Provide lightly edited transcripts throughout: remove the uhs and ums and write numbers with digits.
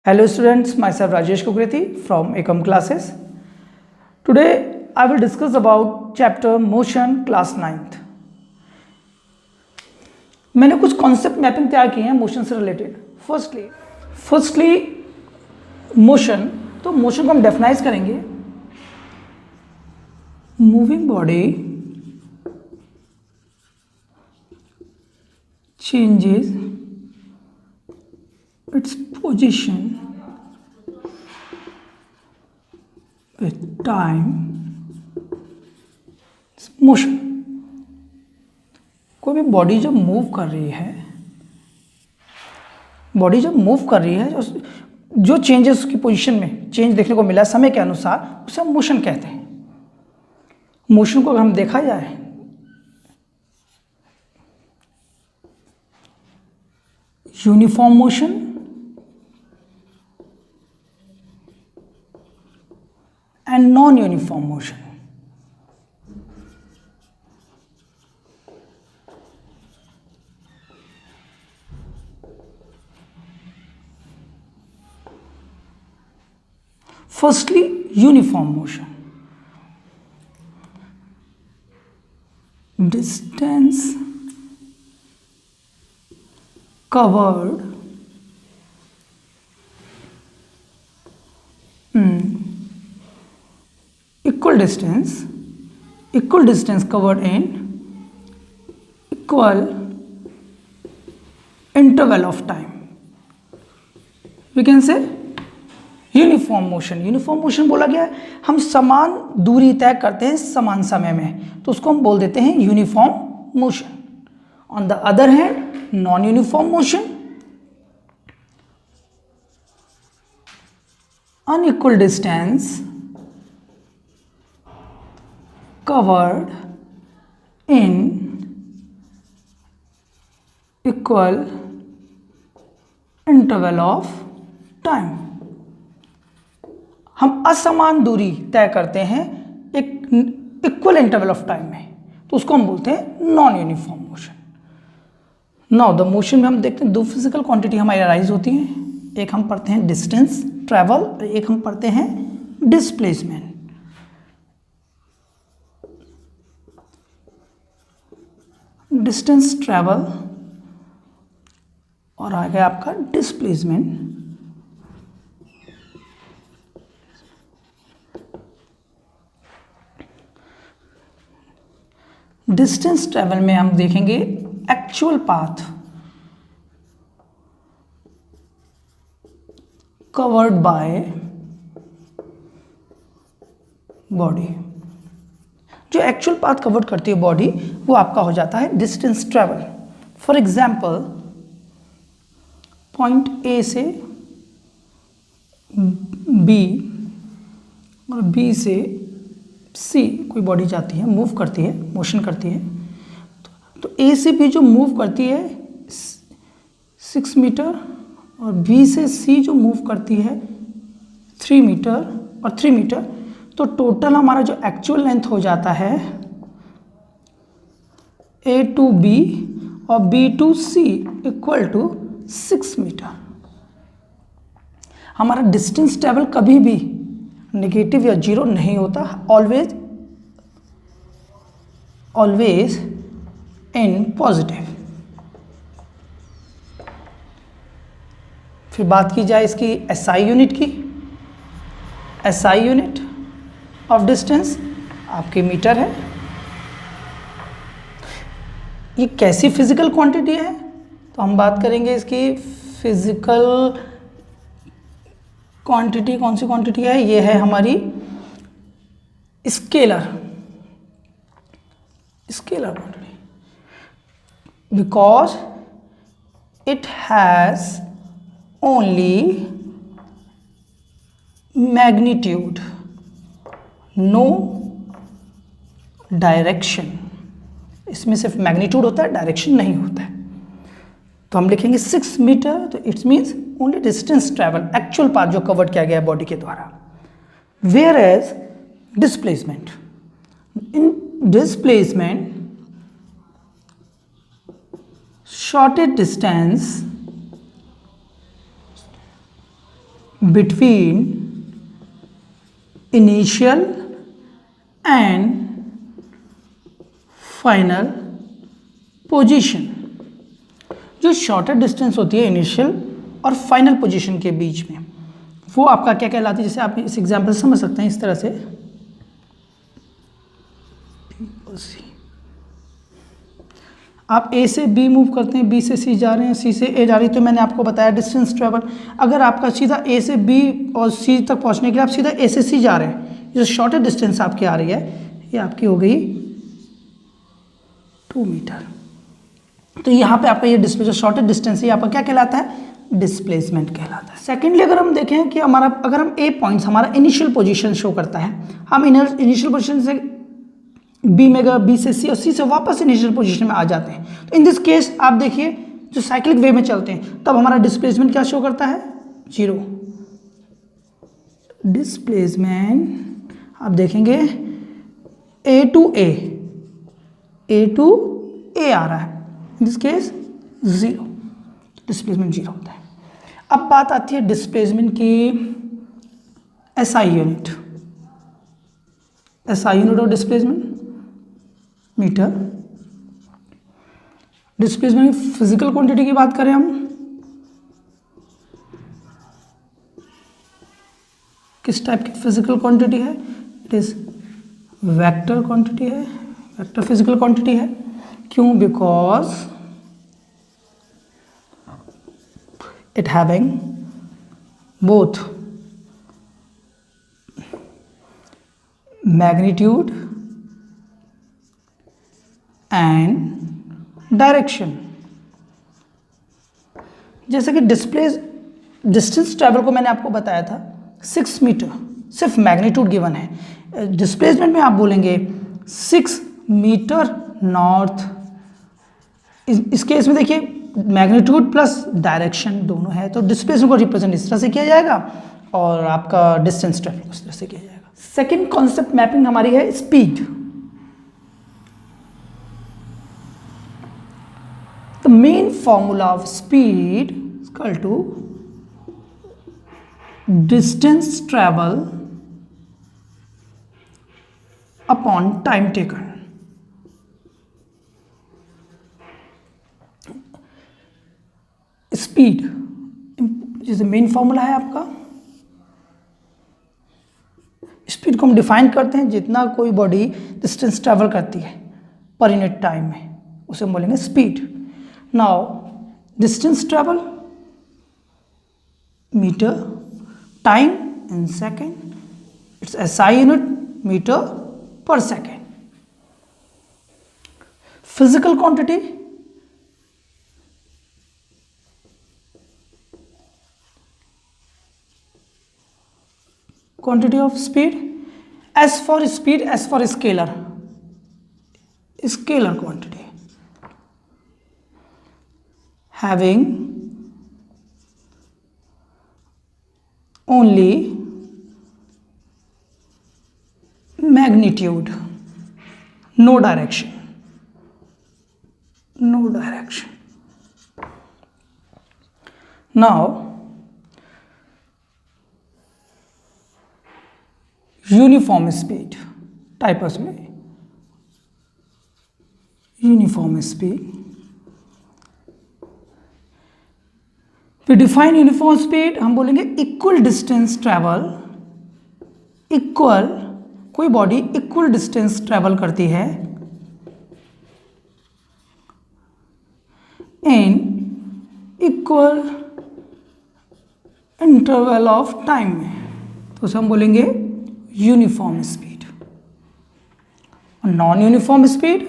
Hello students, myself Rajesh Kukreti from Ekam Classes. Today I will discuss about chapter Motion class 9th. मैंने कुछ concept mapping तैयार किए हैं motion से related. Firstly motion, तो motion को हम डेफिनाइज करेंगे. Moving body changes its position with time. Motion, कोई भी बॉडी जब मूव कर रही है, जो चेंजेस उसकी पोजीशन में चेंज देखने को मिला समय के अनुसार, उसे हम मोशन कहते हैं. मोशन को अगर हम देखा जाए, uniform motion and non uniform motion. Firstly uniform motion. Distance covered equal distance covered in equal interval of time. We can say uniform motion. Uniform motion बोला गया है, हम समान दूरी तय करते हैं समान समय में, तो उसको हम बोल देते हैं uniform motion. On the other hand, non-uniform motion, unequal distance covered in equal interval of time. हम असमान दूरी तय करते हैं एक इक्वल इंटरवल ऑफ टाइम में, तो उसको हम बोलते हैं non uniform motion. Now the motion में हम देखते हैं दो फिजिकल क्वांटिटी हमारी अराइज होती हैं. एक हम पढ़ते हैं डिस्टेंस ट्रैवल, और एक हम पढ़ते हैं डिस्प्लेसमेंट. डिस्टेंस ट्रैवल और आ गया आपका डिस्प्लेसमेंट. डिस्टेंस ट्रैवल में हम देखेंगे actual path covered by body. जो एक्चुअल पाथ कवर्ड करती है बॉडी, वो आपका हो जाता है distance travel. For example, point A से बी और बी से सी कोई बॉडी जाती है, मूव करती है, मोशन करती है. तो ए से बी जो मूव करती है 6 मीटर, और बी से सी जो मूव करती है 3 मीटर और 3 मीटर, तो टोटल हमारा जो एक्चुअल लेंथ हो जाता है ए टू बी और B to C equal to 6 metre. हमारा डिस्टेंस ट्रैवल कभी भी नेगेटिव या जीरो नहीं होता, ऑलवेज इन पॉजिटिव. फिर बात की जाए इसकी एसआई यूनिट की. एसआई यूनिट ऑफ डिस्टेंस आपके मीटर है. ये कैसी फिजिकल क्वांटिटी है, तो हम बात करेंगे इसकी फिजिकल क्वांटिटी. कौन सी क्वांटिटी है? ये है हमारी scalar quantity, because it has only magnitude, no direction. इसमें सिर्फ मैग्नीट्यूड होता है, डायरेक्शन नहीं होता है. तो हम लिखेंगे 6 मीटर, तो it's means only distance travel, actual path जो कवर किया गया है बॉडी के द्वारा. Whereas displacement, in displacement shortest distance between initial and final position। जो शॉर्टर डिस्टेंस होती है इनिशियल और फाइनल पोजीशन के बीच में, वो आपका क्या कहलाती है? जैसे आप इस एग्जांपल समझ सकते हैं इस तरह से, आप ए से बी मूव करते हैं, बी से सी जा रहे हैं, सी से ए जा रही है, तो मैंने आपको बताया डिस्टेंस ट्रेवल। अगर आपका सीधा ए से बी और सी तक पहुंचने के लिए आप सीधा ए से सी जा रहे हैं, जो शॉर्टेस्ट डिस्टेंस आपकी आ रही है, ये आपकी हो गई 2 मीटर। तो यहाँ पे आपका ये जो शॉर्टेस्ट डिस्टेंस है, आपका क्या कहलाता है? डिस्प्लेसमेंट कहलाता है। सेकेंडली अगर हम देखें कि अगर हम ए पॉइंट्स हमारा इनिशियल पोजीशन शो करता है, हम इनिशियल पोजीशन से बी में गए, बी से सी और सी से वापस इनिशियल पोजीशन में आ जाते हैं, तो इन दिस केस आप देखिए जो साइक्लिक वे में चलते हैं तब हमारा डिस्प्लेसमेंट क्या शो करता है? 0। डिस्प्लेसमेंट आप देखेंगे ए टू ए आ रहा है, इन दिस केस 0, डिस्प्लेसमेंट 0 होता है। अब बात आती है डिस्प्लेसमेंट की SI unit. SI unit of displacement metre. डिस्प्लेसमेंट की फिजिकल क्वांटिटी की बात करें हम, किस टाइप की फिजिकल क्वांटिटी है? इट इज वेक्टर क्वांटिटी है, वेक्टर फिजिकल क्वांटिटी है। क्यों? Because it having both magnitude and direction। जैसे कि डिस्टेंस ट्रैवल को मैंने आपको बताया था 6 मीटर, सिर्फ मैग्नीट्यूड गिवन है। डिस्प्लेसमेंट में आप बोलेंगे 6 मीटर नॉर्थ। इस केस में देखिए मैग्नीट्यूड प्लस डायरेक्शन दोनों है, तो डिस्प्लेसमेंट को रिप्रेजेंट इस तरह से किया जाएगा और आपका डिस्टेंस ट्रैवल को इस तरह से किया जाएगा। सेकेंड कॉन्सेप्ट मैपिंग हमारी है speed. The main formula of speed is equal to distance travel upon time taken. Speed जैसे मेन फॉर्मूला है आपका, स्पीड को हम डिफाइन करते हैं जितना कोई बॉडी डिस्टेंस ट्रैवल करती है पर यूनिट टाइम में, उसे हम बोलेंगे speed. Now distance travel metre, time in second, it's SI unit metre पर second. Physical quantity quantity of speed, S for speed, S for scalar quantity, having only magnitude, no direction, now uniform speed types में, uniform speed, we define uniform speed, हम बोलेंगे equal distance travel, equal कोई body equal distance travel करती है in equal interval of time में, तो उसे हम बोलेंगे यूनिफॉर्म स्पीड। और नॉन यूनिफॉर्म स्पीड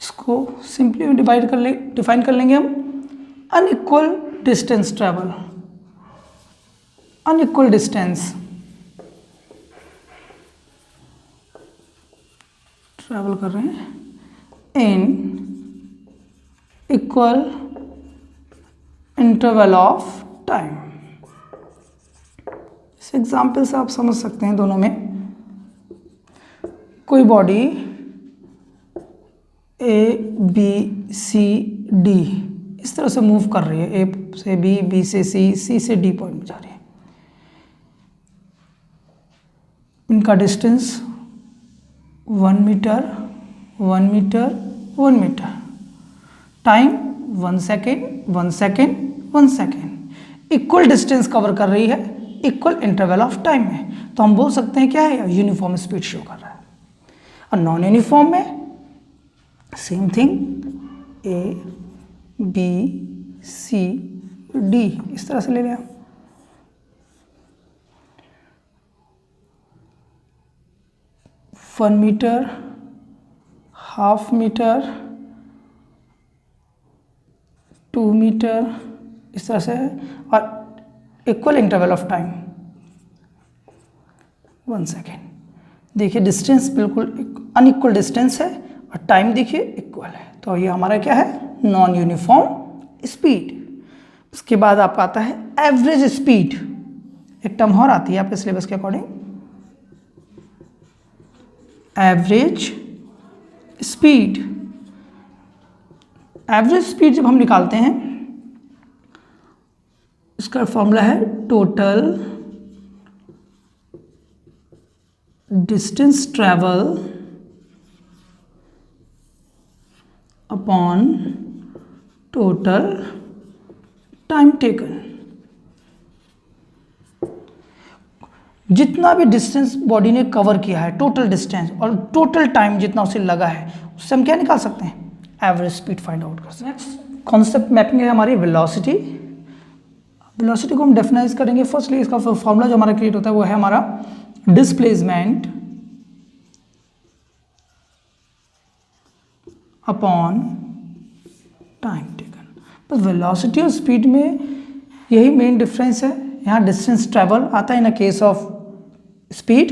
इसको सिंपली डिफाइन कर लेंगे हम unequal distance travel, unequal distance travel कर रहे हैं in equal interval of time. इस एग्जाम्पल से आप समझ सकते हैं दोनों में, कोई body A B C D इस तरह से मूव कर रही है, ए से बी, बी से सी, सी से डी पॉइंट में जा रही है। इनका distance 1 metre, 1 metre, 1 metre, time 1 second, 1 second, 1 second. Equal distance cover कर रही है इक्वल इंटरवल ऑफ टाइम में, तो हम बोल सकते हैं क्या है, यूनिफॉर्म स्पीड शो कर रहा है। और नॉन यूनिफॉर्म में same thing, A B C D इस तरह से ले लिया। 1 मीटर, हाफ मीटर, 2 मीटर इस तरह से, और equal interval of time 1 second. देखिए डिस्टेंस बिल्कुल अनइक्वल डिस्टेंस है और टाइम देखिए इक्वल है, तो ये हमारा क्या है, नॉन यूनिफॉर्म स्पीड। उसके बाद आपका आता है एवरेज स्पीड, एक टर्म और आती है आपके सिलेबस के according, average speed. Average speed जब हम निकालते हैं, इसका फॉर्मूला है total distance travel upon total time taken. जितना भी डिस्टेंस बॉडी ने कवर किया है, टोटल डिस्टेंस और टोटल टाइम जितना उसे लगा है, उससे हम क्या निकाल सकते हैं, एवरेज स्पीड फाइंड आउट कर सकते हैं। नेक्स्ट कॉन्सेप्ट मैपिंग है हमारी वेलोसिटी। वेलोसिटी को हम डेफिनाइज करेंगे। फर्स्टली इसका फॉर्मूला जो हमारा क्रिएट होता है वो है हमारा डिस्प्लेसमेंट अपॉन टाइम टेकन। बस वेलोसिटी और स्पीड में यही मेन डिफरेंस है। यहाँ डिस्टेंस ट्रेवल आता है इन अ केस ऑफ स्पीड,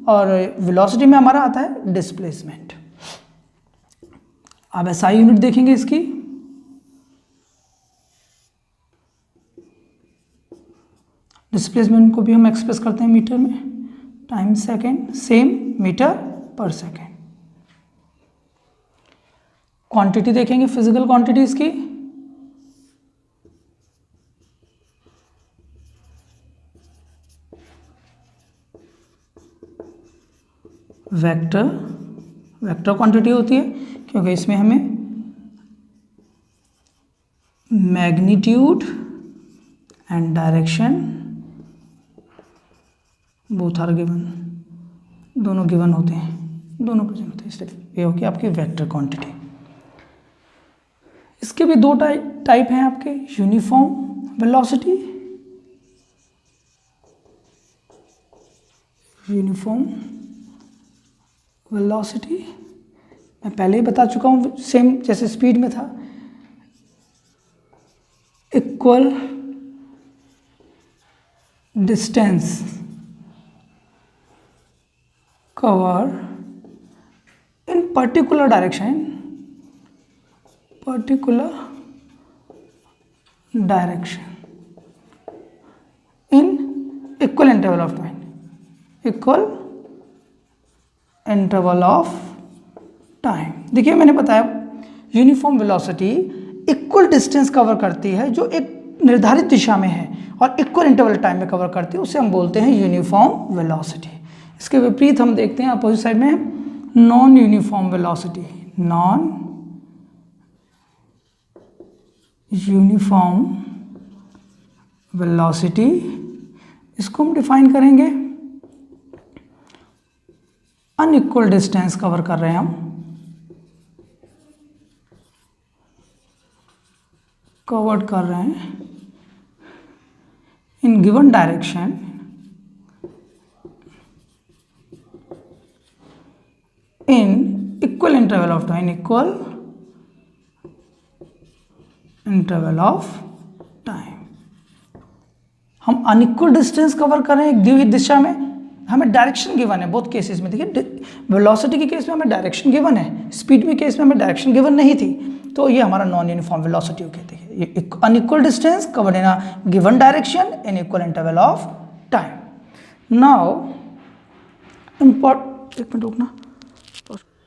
और वेलोसिटी में हमारा आता है डिस्प्लेसमेंट। अब एसआई यूनिट देखेंगे इसकी, डिस्प्लेसमेंट को भी हम एक्सप्रेस करते हैं मीटर में, टाइम सेकेंड, सेम मीटर पर सेकेंड। क्वांटिटी देखेंगे, फिजिकल क्वांटिटी इसकी, वेक्टर, वेक्टर क्वांटिटी होती है क्योंकि इसमें हमें magnitude and direction both are given, दोनों गिवन होते हैं, दोनों प्रेजेंट होते हैं, इसलिए ये होगी आपकी वेक्टर क्वांटिटी। इसके भी दो टाइप हैं आपके, यूनिफॉर्म वेलोसिटी, यूनिफॉर्म वेलोसिटी मैं पहले ही बता चुका हूँ, सेम जैसे स्पीड में था, equal distance cover in particular direction, in equal interval of time, equal interval of time. देखिए मैंने बताया uniform velocity equal distance cover करती है जो एक निर्धारित दिशा में है और इक्वल इंटरवल टाइम में कवर करती है, उसे हम बोलते हैं यूनिफॉर्म वेलोसिटी। इसके विपरीत हम देखते हैं अपोजिट साइड में non uniform velocity, non uniform velocity, इसको हम डिफाइन करेंगे, अनइक्वल डिस्टेंस कवर कर रहे हैं हम, कवर्ड कर रहे हैं in given direction in equal interval of time, equal interval of time. हम अनइक्वल डिस्टेंस कवर कर रहे हैं एक दी हुई दिशा में, हमें डायरेक्शन गिवन है बोथ केसेस में। देखिए वेलोसिटी के केस में हमें डायरेक्शन गिवन है, स्पीड के केस में हमें डायरेक्शन गिवन नहीं थी, तो ये हमारा नॉन यूनिफॉर्म वेलोसिटी कहते हैं। ये unequal distance covered in a given direction in equal interval of time. Now एक मिनट रुकना,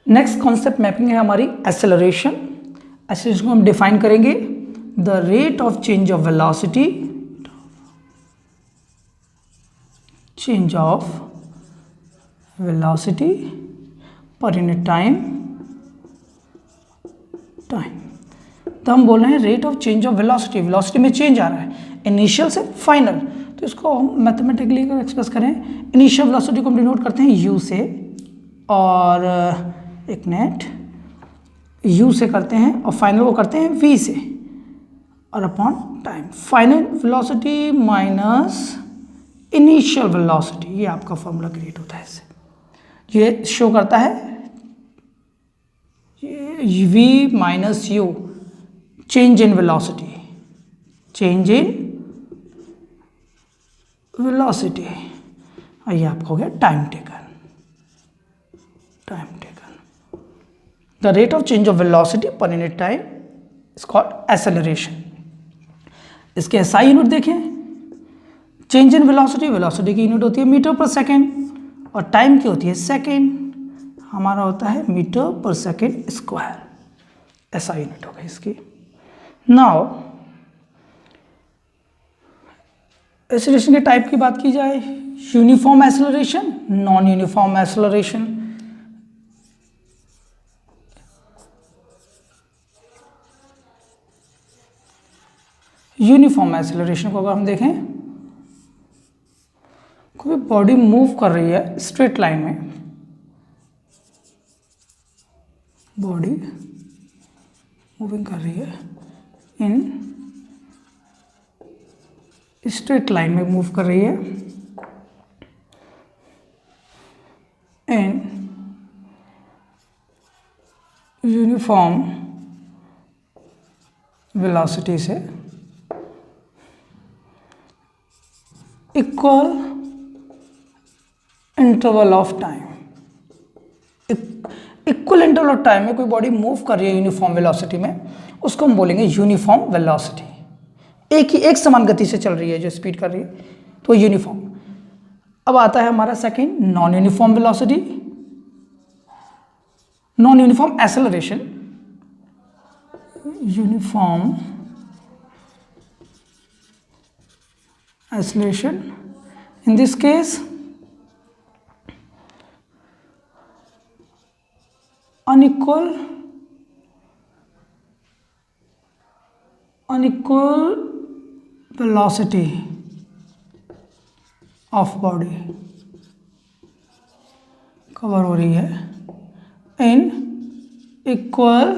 नेक्स्ट कॉन्सेप्ट मैपिंग है हमारी एक्सेलरेशन। एक्सेलरेशन को हम डिफाइन करेंगे, the rate of change of velocity, change of velocity per unit time. तो हम बोल रहे हैं rate of change of velocity, velocity में चेंज आ रहा है इनिशियल से फाइनल, तो इसको हम मैथमेटिकली एक्सप्रेस करें, इनिशियल वेलोसिटी को हम डिनोट करते हैं यू से, और एक नेट यू से करते हैं, और फाइनल को करते हैं वी से, और upon time. Final velocity minus initial velocity, ये आपका फॉर्मूला क्रिएट होता है इससे। ये शो करता है v minus you, change in velocity, change in velocity, ये आपका हो गया time taken, time taken. The rate of change of velocity per unit time is called acceleration. इसके एसआई यूनिट देखें, चेंज इन वेलोसिटी, वेलोसिटी की unit होती है metre पर सेकेंड, और टाइम की होती है सेकेंड, हमारा होता है मीटर पर सेकेंड स्क्वायर, ऐसा यूनिट होगा इसकी। नाउ एक्सेलरेशन के टाइप की बात की जाए, uniform acceleration, non uniform acceleration. Uniform acceleration को अगर हम देखें, कोई बॉडी मूव कर रही है स्ट्रेट लाइन में, बॉडी मूविंग कर रही है इन स्ट्रेट लाइन में मूव कर रही है, इन यूनिफॉर्म वेलोसिटी से, equal interval of time. Equal interval of time में कोई बॉडी मूव कर रही है यूनिफॉर्म वेलोसिटी में, उसको हम बोलेंगे यूनिफॉर्म वेलोसिटी। एक समान गति से चल रही है जो स्पीड कर रही है, तो यूनिफॉर्म। अब आता है हमारा second, non uniform velocity, non uniform acceleration. Uniform acceleration, in this case unequal velocity of body cover हो रही है in equal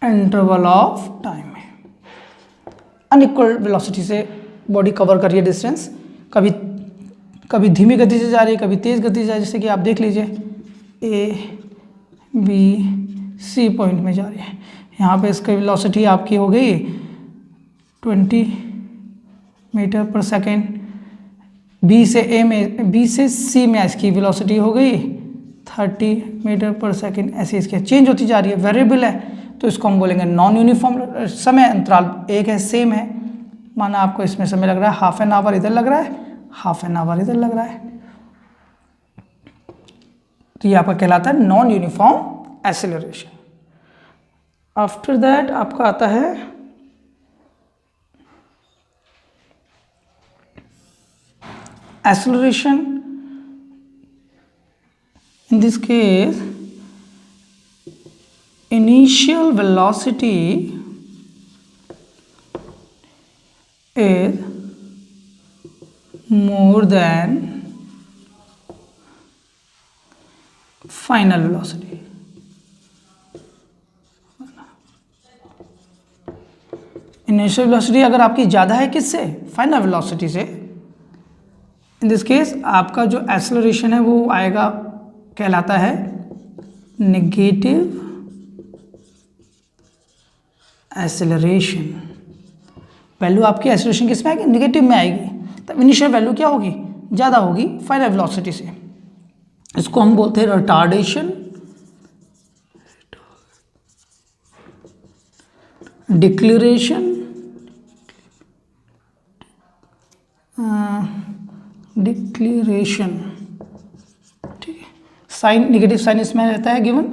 interval of time में। अनइक्वल वेलोसिटी से बॉडी कवर कर रही है डिस्टेंस, कभी धीमी गति से जा रही है, कभी तेज़ गति से जा रही है। जैसे कि आप देख लीजिए ए बी सी पॉइंट में जा रही है, यहाँ पे इसकी वेलोसिटी आपकी हो गई 20 मीटर पर सेकेंड, बी से सी में इसकी वेलोसिटी हो गई 30 मीटर पर सेकेंड। ऐसे इसकी चेंज होती जा रही है, वेरिएबल है, तो इसको हम बोलेंगे नॉन यूनिफॉर्म। समय अंतराल एक है, सेम है, माना आपको इसमें समय लग रहा है हाफ एन आवर, इधर लग रहा है हाफ एन आवर, इधर लग रहा है, तो ये आपका कहलाता है non uniform acceleration. After that आपका आता है acceleration. In this case initial velocity is more than final velocity। Initial velocity अगर आपकी ज़्यादा है किससे, फाइनल वेलोसिटी से, इन दिस केस आपका जो एक्सेलरेशन है वो आएगा, कहलाता है नेगेटिव एक्सेलरेशन। वैल्यू आपकी एक्सेलरेशन किस में आएगी, नेगेटिव में आएगी, तब इनिशियल वैल्यू क्या होगी, ज़्यादा होगी फाइनल वेलोसिटी से। इसको हम बोलते हैं रिटार्डेशन, डिक्लेरेशन, डिक्लेरेशन, ठीक है। साइन नेगेटिव साइन इसमें रहता है गिवन,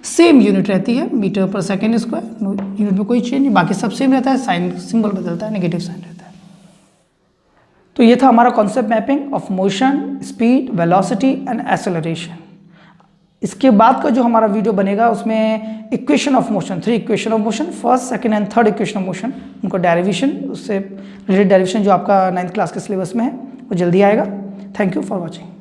सेम यूनिट रहती है मीटर पर सेकेंड स्क्वायर, यूनिट में कोई चेंज नहीं, बाकी सब सेम रहता है, साइन सिंबल बदलता है, नेगेटिव साइन रहता है। तो ये था हमारा concept mapping of motion, speed, velocity and acceleration. इसके बाद का जो हमारा वीडियो बनेगा उसमें equation of motion, 3 equation of motion, first, second and third equation of motion, उनका डेरिवेशन, उससे रिलेटेड डेरिवेशन जो आपका 9th क्लास के सिलेबस में है वो जल्दी आएगा। Thank you for watching.